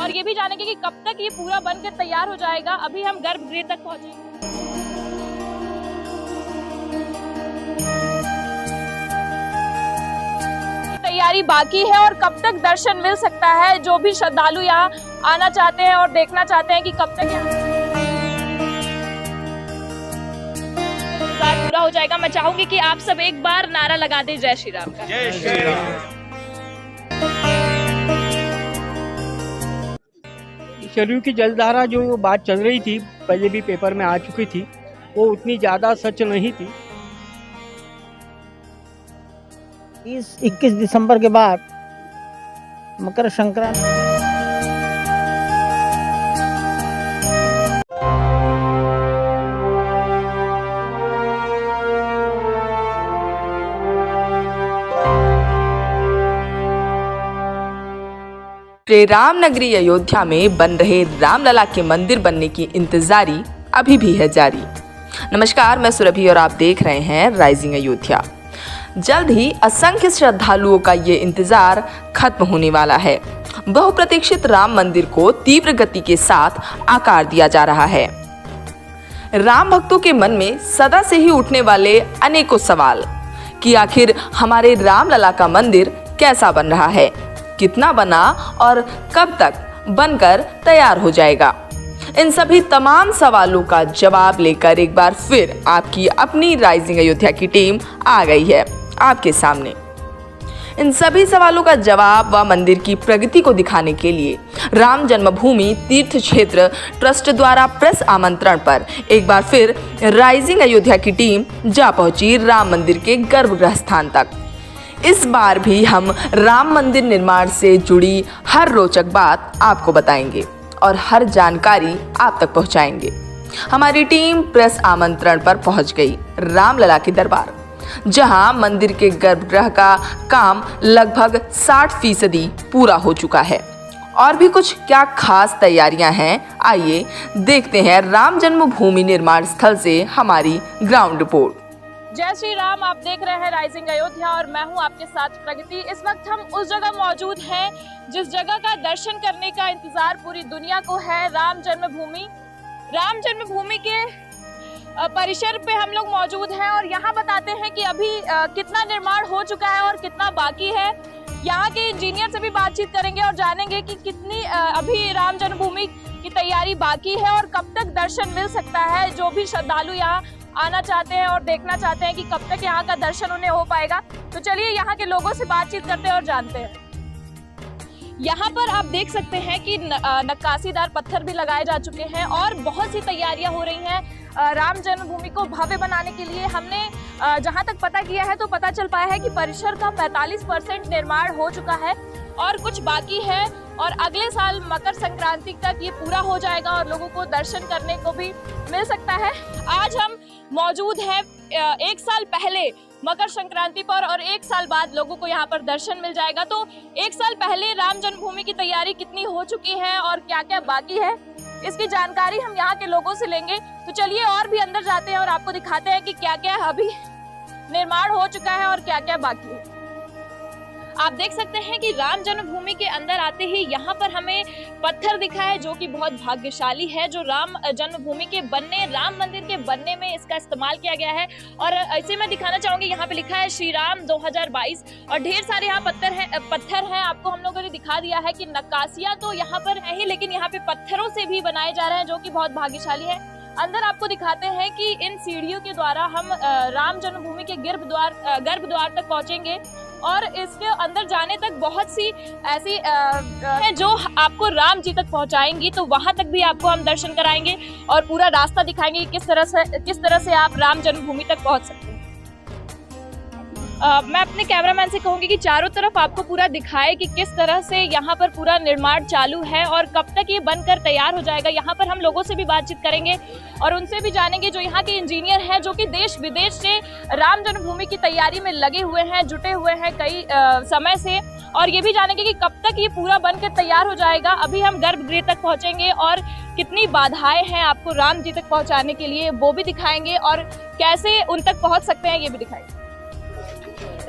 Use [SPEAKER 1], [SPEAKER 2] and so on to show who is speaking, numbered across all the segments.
[SPEAKER 1] और ये भी जानेंगे कि कब तक ये पूरा बनकर तैयार हो जाएगा। अभी हम गर्भगृह तक पहुंचेंगे। तैयारी बाकी है और कब तक दर्शन मिल सकता है, जो भी श्रद्धालु यहाँ आना चाहते हैं और देखना चाहते हैं कि कब तक यहाँ पूरा हो जाएगा। मैं चाहूंगी कि आप सब एक बार नारा लगा दें जय श्री राम का।
[SPEAKER 2] जय श्री राम।
[SPEAKER 3] सरयू की जलधारा जो बात चल रही थी, पहले भी पेपर में आ चुकी थी, वो उतनी ज़्यादा सच नहीं थी।
[SPEAKER 4] 21 दिसंबर के बाद मकर संक्रांति
[SPEAKER 5] श्री राम नगरी अयोध्या में बन रहे रामलला के मंदिर बनने की इंतजारी अभी भी है जारी। नमस्कार, मैं सुरभि और आप देख रहे हैं राइजिंग अयोध्या। जल्द ही असंख्य श्रद्धालुओं का ये इंतजार खत्म होने वाला है। बहुप्रतीक्षित राम मंदिर को तीव्र गति के साथ आकार दिया जा रहा है। राम भक्तों के मन में सदा से ही उठने वाले अनेकों सवाल कि आखिर हमारे रामलला का मंदिर कैसा बन रहा है, कितना बना और कब तक बनकर तैयार हो जाएगा। इन सभी तमाम सवालों का जवाब लेकर एक बार फिर आपकी अपनी राइजिंग अयोध्या की टीम आ गई है आपके सामने। इन सभी सवालों का जवाब व मंदिर की प्रगति को दिखाने के लिए राम जन्मभूमि तीर्थ क्षेत्र ट्रस्ट द्वारा प्रेस आमंत्रण पर एक बार फिर राइजिंग अयोध्या की टीम जा पहुंची राम मंदिर के गर्भगृह स्थान तक। इस बार भी हम राम मंदिर निर्माण से जुड़ी हर रोचक बात आपको बताएंगे और हर जानकारी आप तक पहुंचाएंगे। हमारी टीम प्रेस आमंत्रण पर पहुंच गई रामलला के दरबार, जहां मंदिर के गर्भगृह का काम लगभग 60% पूरा हो चुका है। और भी कुछ क्या खास तैयारियां हैं, आइए देखते हैं राम जन्मभूमि निर्माण स्थल से हमारी ग्राउंड रिपोर्ट।
[SPEAKER 1] जय श्री राम, आप देख रहे हैं राइजिंग अयोध्या और मैं हूं आपके साथ प्रगति। इस वक्त हम उस जगह मौजूद हैं जिस जगह का दर्शन करने का इंतजार पूरी दुनिया को है, राम जन्मभूमि। राम जन्मभूमि के परिसर पे हम लोग मौजूद हैं और यहाँ बताते हैं कि अभी कितना निर्माण हो चुका है और कितना बाकी है। यहाँ के इंजीनियर से भी बातचीत करेंगे और जानेंगे कि कितनी अभी राम जन्मभूमि की तैयारी बाकी है और कब तक दर्शन मिल सकता है, जो भी श्रद्धालु यहाँ आना चाहते हैं और देखना चाहते हैं कि कब तक यहाँ का दर्शन उन्हें हो पाएगा। तो चलिए यहाँ के लोगों से बातचीत करते हैं और जानते हैं। यहाँ पर आप देख सकते हैं कि नक्काशीदार पत्थर भी लगाए जा चुके हैं और बहुत सी तैयारियां हो रही हैं राम जन्मभूमि को भव्य बनाने के लिए। हमने जहाँ तक पता किया है तो पता चल पाया है कि परिसर का 45% निर्माण हो चुका है और कुछ बाकी है और अगले साल मकर संक्रांति तक ये पूरा हो जाएगा और लोगों को दर्शन करने को भी मिल सकता है। आज हम मौजूद हैं एक साल पहले मकर संक्रांति पर और एक साल बाद लोगों को यहाँ पर दर्शन मिल जाएगा। तो एक साल पहले राम जन्मभूमि की तैयारी कितनी हो चुकी है और क्या क्या बाकी है, इसकी जानकारी हम यहाँ के लोगों से लेंगे। तो चलिए और भी अंदर जाते हैं और आपको दिखाते हैं कि क्या क्या अभी निर्माण हो चुका है और क्या क्या बाकी है। आप देख सकते हैं कि राम जन्मभूमि के अंदर आते ही यहाँ पर हमें पत्थर दिखा है, जो कि बहुत भाग्यशाली है, जो राम जन्मभूमि के बनने, राम मंदिर के बनने में इसका इस्तेमाल किया गया है। और ऐसे मैं दिखाना चाहूंगी, यहाँ पे लिखा है श्री राम 2022 और ढेर सारे यहाँ पत्थर हैं। आपको हम लोगों ने दिखा दिया है कि नक्काशियां तो यहाँ पर है ही, लेकिन यहाँ पे पत्थरों से भी बनाए जा रहे हैं, जो कि बहुत भाग्यशाली है। अंदर आपको दिखाते हैं कि इन सीढ़ियों के द्वारा हम राम जन्मभूमि के गर्भद्वार तक पहुंचेंगे और इसके अंदर जाने तक बहुत सी ऐसी है जो आपको राम जी तक पहुंचाएंगी। तो वहां तक भी आपको हम दर्शन कराएंगे और पूरा रास्ता दिखाएंगे कि किस तरह से आप राम जन्मभूमि तक पहुंच सकते हैं। मैं अपने कैमरामैन से कहूंगी कि चारों तरफ आपको पूरा दिखाए कि किस तरह से यहाँ पर पूरा निर्माण चालू है और कब तक ये बनकर तैयार हो जाएगा। यहाँ पर हम लोगों से भी बातचीत करेंगे और उनसे भी जानेंगे जो यहाँ के इंजीनियर हैं, जो कि देश विदेश से राम जन्मभूमि की तैयारी में लगे हुए हैं, जुटे हुए हैं कई समय से, और ये भी जानेंगे कि कब तक ये पूरा बनकर तैयार हो जाएगा। अभी हम गर्भगृह तक पहुँचेंगे और कितनी बाधाएं हैं आपको राम जी तक पहुँचाने के लिए वो भी दिखाएंगे और कैसे उन तक पहुँच सकते हैं ये भी दिखाएंगे।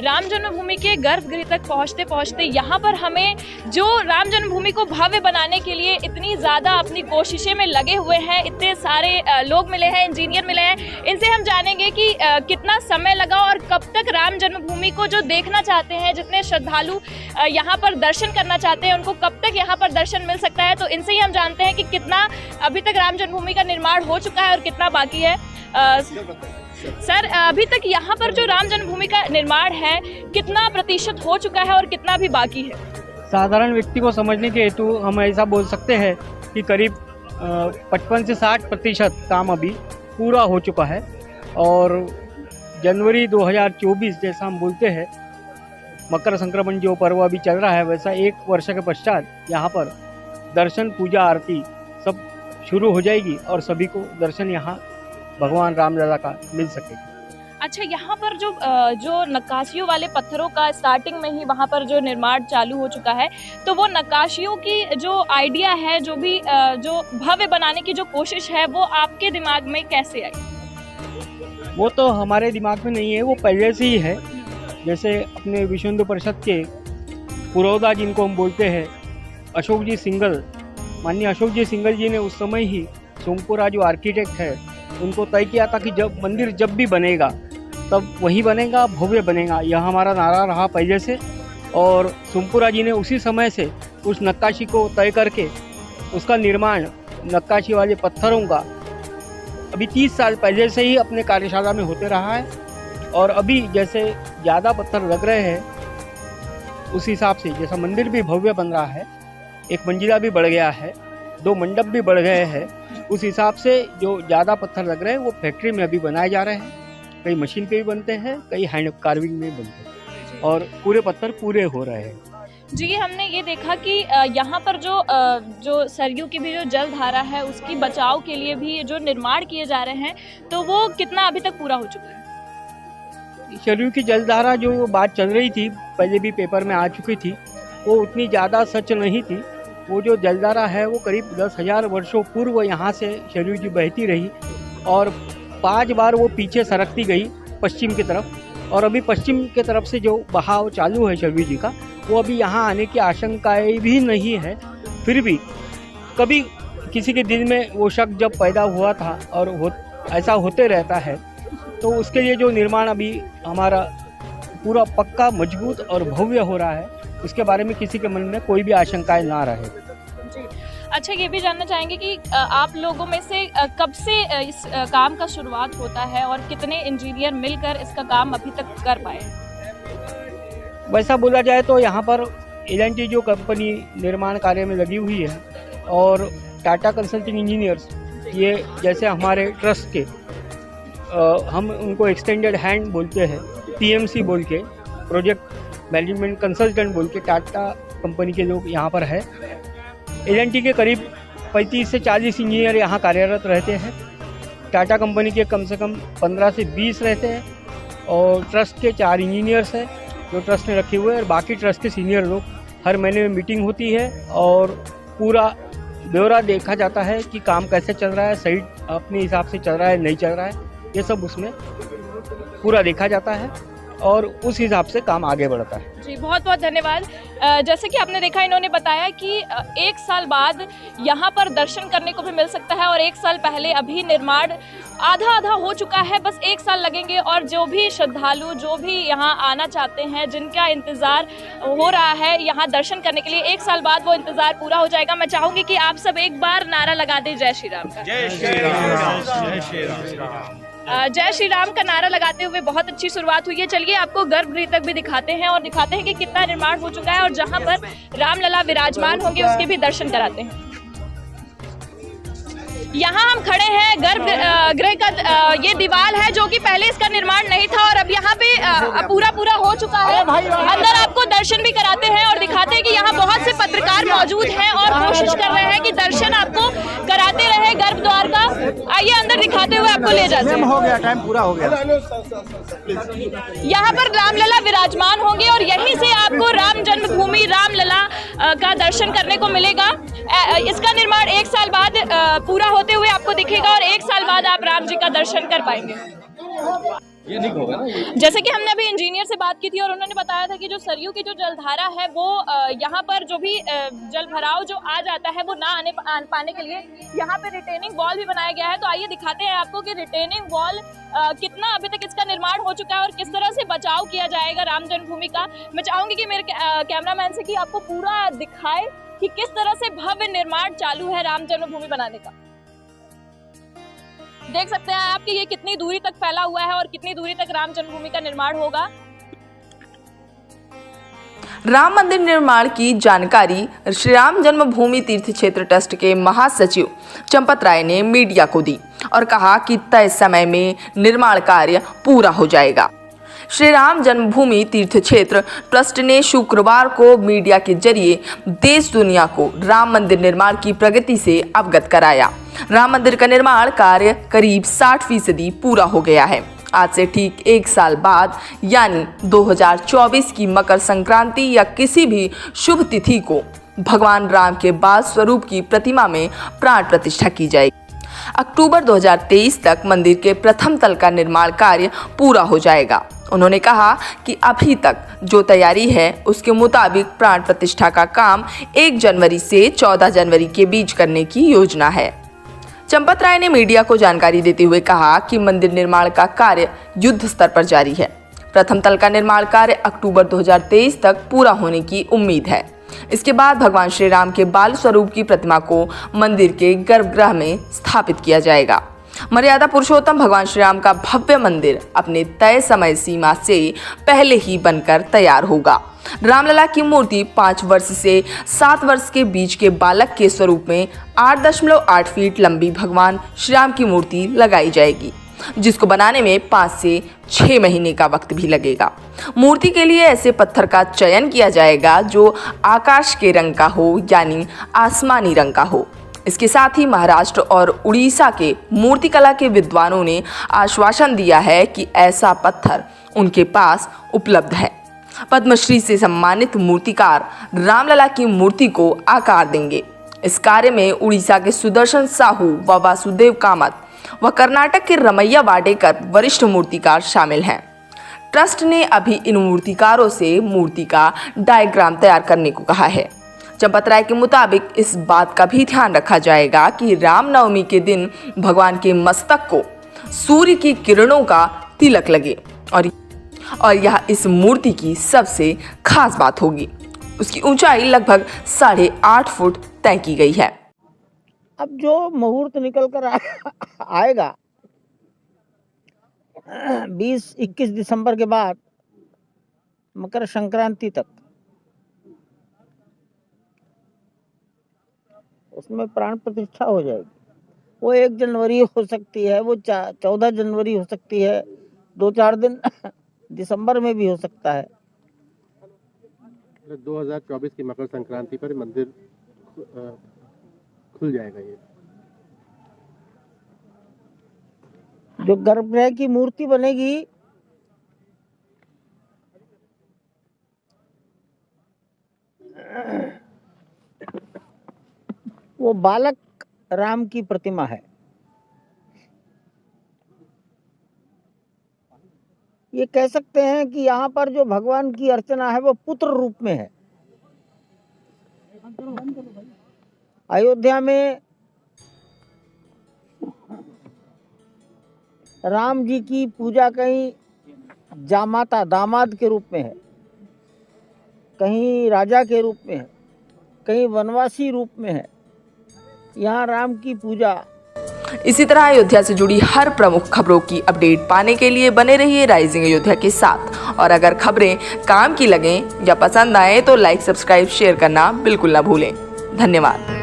[SPEAKER 1] राम जन्मभूमि के गर्भगृह तक पहुंचते पहुंचते यहाँ पर हमें जो राम जन्मभूमि को भव्य बनाने के लिए इतनी ज़्यादा अपनी कोशिशें में लगे हुए हैं, इतने सारे लोग मिले हैं, इंजीनियर मिले हैं, इनसे हम जानेंगे कि कितना समय लगा और कब तक राम जन्मभूमि को जो देखना चाहते हैं, जितने श्रद्धालु यहाँ पर दर्शन करना चाहते हैं, उनको कब तक यहाँ पर दर्शन मिल सकता है। तो इनसे ही हम जानते हैं कि कितना अभी तक राम जन्मभूमि का निर्माण हो चुका है और कितना बाकी है। सर, अभी तक यहाँ पर जो राम जन्मभूमि का निर्माण है, कितना प्रतिशत हो चुका है और कितना भी बाकी है?
[SPEAKER 3] साधारण व्यक्ति को समझने के हेतु हम ऐसा बोल सकते हैं कि करीब 55 से 60% काम अभी पूरा हो चुका है और जनवरी 2024 जैसा हम बोलते हैं, मकर संक्रमण जो पर्व अभी चल रहा है, वैसा 1 वर्ष के पश्चात यहाँ पर दर्शन, पूजा, आरती सब शुरू हो जाएगी और सभी को दर्शन यहाँ भगवान रामलला का मिल सकेगा।
[SPEAKER 1] अच्छा, यहाँ पर जो नक्काशियों वाले पत्थरों का स्टार्टिंग में ही वहाँ पर जो निर्माण चालू हो चुका है, तो वो नक्काशियों की जो आइडिया है, जो भी जो भव्य बनाने की जो कोशिश है, वो आपके दिमाग में कैसे आई?
[SPEAKER 3] वो तो हमारे दिमाग में नहीं है, वो पहले से ही है। जैसे अपने विश्व हिंदू परिषद के पुरोधा जिनको हम बोलते हैं, अशोक जी सिंघल, माननीय अशोक जी सिंघल जी ने उस समय ही सोमपुरा जो आर्किटेक्ट है उनको तय किया था कि जब मंदिर जब भी बनेगा तब वही बनेगा, भव्य बनेगा। यह हमारा नारा रहा पहले से और सोमपुरा जी ने उसी समय से उस नक्काशी को तय करके उसका निर्माण नक्काशी वाले पत्थरों का अभी 30 साल पहले से ही अपने कार्यशाला में होते रहा है। और अभी जैसे ज़्यादा पत्थर लग रहे हैं उस हिसाब से जैसा मंदिर भी भव्य बन रहा है, 1 मंजिला भी बढ़ गया है, 2 मंडप भी बढ़ गए हैं, उस हिसाब से जो ज़्यादा पत्थर लग रहे हैं वो फैक्ट्री में अभी बनाए जा रहे हैं। कई मशीन पे भी बनते हैं, कई हैंड कार्विंग में बनते हैं और पूरे पत्थर पूरे हो रहे हैं।
[SPEAKER 1] जी, हमने ये देखा कि यहाँ पर जो सरयू की भी जो जलधारा है उसकी बचाव के लिए भी जो निर्माण किए जा रहे हैं, तो वो कितना अभी तक पूरा हो चुका है?
[SPEAKER 3] सरयू की जलधारा जो बात चल रही थी, पहले भी पेपर में आ चुकी थी, वो उतनी ज़्यादा सच नहीं थी। वो जो जलधारा है वो करीब 10,000 वर्षों पूर्व यहाँ से सरयू जी बहती रही और 5 बार वो पीछे सरकती गई पश्चिम की तरफ। और अभी पश्चिम की तरफ से जो बहाव चालू है सरयू जी का, वो अभी यहाँ आने की आशंकाएं भी नहीं है। फिर भी कभी किसी के दिल में वो शक जब पैदा हुआ था और ऐसा होते रहता है, तो उसके लिए जो निर्माण अभी हमारा पूरा पक्का, मजबूत और भव्य हो रहा है, उसके बारे में किसी के मन में कोई भी आशंकाएं ना रहे।
[SPEAKER 1] जी, अच्छा, ये भी जानना चाहेंगे कि आप लोगों में से कब से इस काम का शुरुआत होता है और कितने इंजीनियर मिलकर इसका काम अभी तक कर पाए?
[SPEAKER 3] वैसा बोला जाए तो यहाँ पर L&T जो कंपनी निर्माण कार्य में लगी हुई है और टाटा कंसल्टिंग इंजीनियर्स, ये जैसे हमारे ट्रस्ट के हम उनको एक्सटेंडेड हैंड बोलते हैं, PMC बोल के, प्रोजेक्ट मैनेजमेंट कंसल्टेंट बोल के टाटा कंपनी के लोग यहाँ पर है। L&T के करीब 35 से 40 इंजीनियर यहाँ कार्यरत रहते हैं। टाटा कंपनी के कम से कम 15 से 20 रहते हैं और ट्रस्ट के 4 इंजीनियर्स हैं जो ट्रस्ट ने रखे हुए हैं और बाकी ट्रस्ट के सीनियर लोग। हर महीने में मीटिंग होती है और पूरा ब्यौरा देखा जाता है कि काम कैसे चल रहा है, सही अपने हिसाब से चल रहा है, नहीं चल रहा है, ये सब उसमें पूरा देखा जाता है और उस हिसाब से काम आगे बढ़ता है।
[SPEAKER 1] जी, बहुत बहुत धन्यवाद। जैसे कि आपने देखा, इन्होंने बताया कि 1 साल बाद यहाँ पर दर्शन करने को भी मिल सकता है और 1 साल पहले अभी निर्माण आधा हो चुका है, बस 1 साल लगेंगे और जो भी श्रद्धालु, जो भी यहाँ आना चाहते हैं, जिनका इंतज़ार हो रहा है यहाँ दर्शन करने के लिए, 1 साल बाद वो इंतज़ार पूरा हो जाएगा। मैं चाहूँगी कि आप सब एक बार नारा लगा दें, जय श्री राम का।
[SPEAKER 2] जय श्री राम, जय श्री राम।
[SPEAKER 1] जय श्री राम का नारा लगाते हुए बहुत अच्छी शुरुआत हुई है। चलिए आपको गर्भगृह तक भी दिखाते हैं और दिखाते हैं कि कितना निर्माण हो चुका है और जहां पर रामलला विराजमान होंगे उसके भी दर्शन कराते हैं। यहाँ हम खड़े हैं गर्भगृह का ये दीवार है जो कि पहले इसका निर्माण नहीं था और अब यहाँ पे पूरा हो चुका है। अंदर आपको दर्शन भी कराते हैं और दिखाते हैं कि यहाँ बहुत से पत्रकार मौजूद हैं और कोशिश कर रहे हैं कि दर्शन आपको कराते रहे गर्भ द्वार का। आइए अंदर दिखाते हुए आपको ले जाते हैं।
[SPEAKER 2] हो गया, टाइम पूरा हो गया।
[SPEAKER 1] यहाँ पर रामलला विराजमान होंगे और यहीं से आपको राम जन्मभूमि रामलला का दर्शन करने को मिलेगा। इसका निर्माण 1 साल बाद पूरा होते हुए आपको दिखेगा और 1 साल बाद आप राम जी का दर्शन कर पाएंगे। जैसे कि हमने अभी इंजीनियर से बात की थी और उन्होंने बताया था कि जो सरयू की जो जलधारा है वो यहाँ पर जो भी जल भराव जो आ जाता है वो ना आने पाने के लिए यहाँ पे रिटेनिंग वॉल भी बनाया गया है। तो आइए दिखाते हैं आपको कि रिटेनिंग वॉल कितना अभी तक इसका निर्माण हो चुका है और किस तरह से बचाव किया जाएगा राम जन्मभूमि का। मैं चाहूंगी कि मेरे कैमरामैन से कि आपको पूरा दिखाए कि किस तरह से भव्य निर्माण चालू है राम जन्मभूमि बनाने का। देख सकते हैं आप कि ये कितनी दूरी तक फैला हुआ है और कितनी दूरी तक राम जन्मभूमि का निर्माण होगा।
[SPEAKER 5] राम मंदिर निर्माण की जानकारी श्री राम जन्मभूमि तीर्थ क्षेत्र ट्रस्ट के महासचिव चंपत राय ने मीडिया को दी और कहा कि तय समय में निर्माण कार्य पूरा हो जाएगा। श्री राम जन्मभूमि तीर्थ क्षेत्र ट्रस्ट ने शुक्रवार को मीडिया के जरिए देश दुनिया को राम मंदिर निर्माण की प्रगति से अवगत कराया। राम मंदिर का निर्माण कार्य करीब 60% पूरा हो गया है। आज से ठीक 1 साल बाद यानी 2024 की मकर संक्रांति या किसी भी शुभ तिथि को भगवान राम के बाल स्वरूप की प्रतिमा में प्राण प्रतिष्ठा की जाएगी। अक्टूबर 2023 तक मंदिर के प्रथम तल का निर्माण कार्य पूरा हो जाएगा। उन्होंने कहा कि अभी तक जो तैयारी है उसके मुताबिक प्राण प्रतिष्ठा का काम 1 जनवरी से 14 जनवरी के बीच करने की योजना है। चंपत राय ने मीडिया को जानकारी देते हुए कहा कि मंदिर निर्माण का कार्य युद्ध स्तर पर जारी है। प्रथम तल का निर्माण कार्य अक्टूबर 2023 तक पूरा होने की उम्मीद है। इसके बाद भगवान श्री राम के बाल स्वरूप की प्रतिमा को मंदिर के गर्भगृह में स्थापित किया जाएगा। मर्यादा पुरुषोत्तम भगवान श्री राम का भव्य मंदिर अपने तय समय सीमा से पहले ही बनकर तैयार होगा। रामलला की मूर्ति 5 वर्ष से 7 वर्ष के बीच के बालक के स्वरूप में 8.8 फीट लंबी भगवान श्री राम की मूर्ति लगाई जाएगी, जिसको बनाने में 5 से 6 महीने का वक्त भी लगेगा। मूर्ति के लिए ऐसे पत्थर का चयन किया जाएगा जो आकाश के रंग का हो, यानी आसमानी रंग का हो। इसके साथ ही महाराष्ट्र और उड़ीसा के मूर्तिकला के विद्वानों ने आश्वासन दिया है कि ऐसा पत्थर उनके पास उपलब्ध है। पद्मश्री से सम्मानित मूर्तिकार रामलला की मूर्ति को आकार देंगे। इस कार्य में उड़ीसा के सुदर्शन साहू व वासुदेव कामत व कर्नाटक के रमैया वाडेकर वरिष्ठ मूर्तिकार शामिल हैं। ट्रस्ट ने अभी इन मूर्तिकारों से मूर्ति का डायग्राम तैयार करने को कहा है। चंपत राय के मुताबिक इस बात का भी ध्यान रखा जाएगा कि रामनवमी के दिन भगवान के मस्तक को सूर्य की किरणों का तिलक लगे और यह इस मूर्ति की सबसे खास बात होगी। उसकी ऊंचाई लगभग 8.5 फुट तय की गई है।
[SPEAKER 4] अब जो मुहूर्त निकल कर आएगा 20-21 दिसंबर के बाद मकर संक्रांति तक, उसमें प्राण प्रतिष्ठा हो जाएगी। वो 1 जनवरी हो सकती है, वो 14 जनवरी हो सकती है, 2-4 दिन दिसंबर में भी हो सकता है।
[SPEAKER 2] 2024 की मकर संक्रांति पर मंदिर खुल जाएगा। ये
[SPEAKER 4] जो गर्भगृह की मूर्ति बनेगी वो बालक राम की प्रतिमा है। ये कह सकते हैं कि यहाँ पर जो भगवान की अर्चना है वो पुत्र रूप में है। अयोध्या में राम जी की पूजा कहीं जामाता दामाद के रूप में है, कहीं राजा के रूप में है, कहीं वनवासी रूप में है। यहाँ राम की पूजा।
[SPEAKER 5] इसी तरह अयोध्या से जुड़ी हर प्रमुख खबरों की अपडेट पाने के लिए बने रहिए राइजिंग अयोध्या के साथ। और अगर खबरें काम की लगें या पसंद आए तो लाइक, सब्सक्राइब, शेयर करना बिल्कुल ना भूलें। धन्यवाद।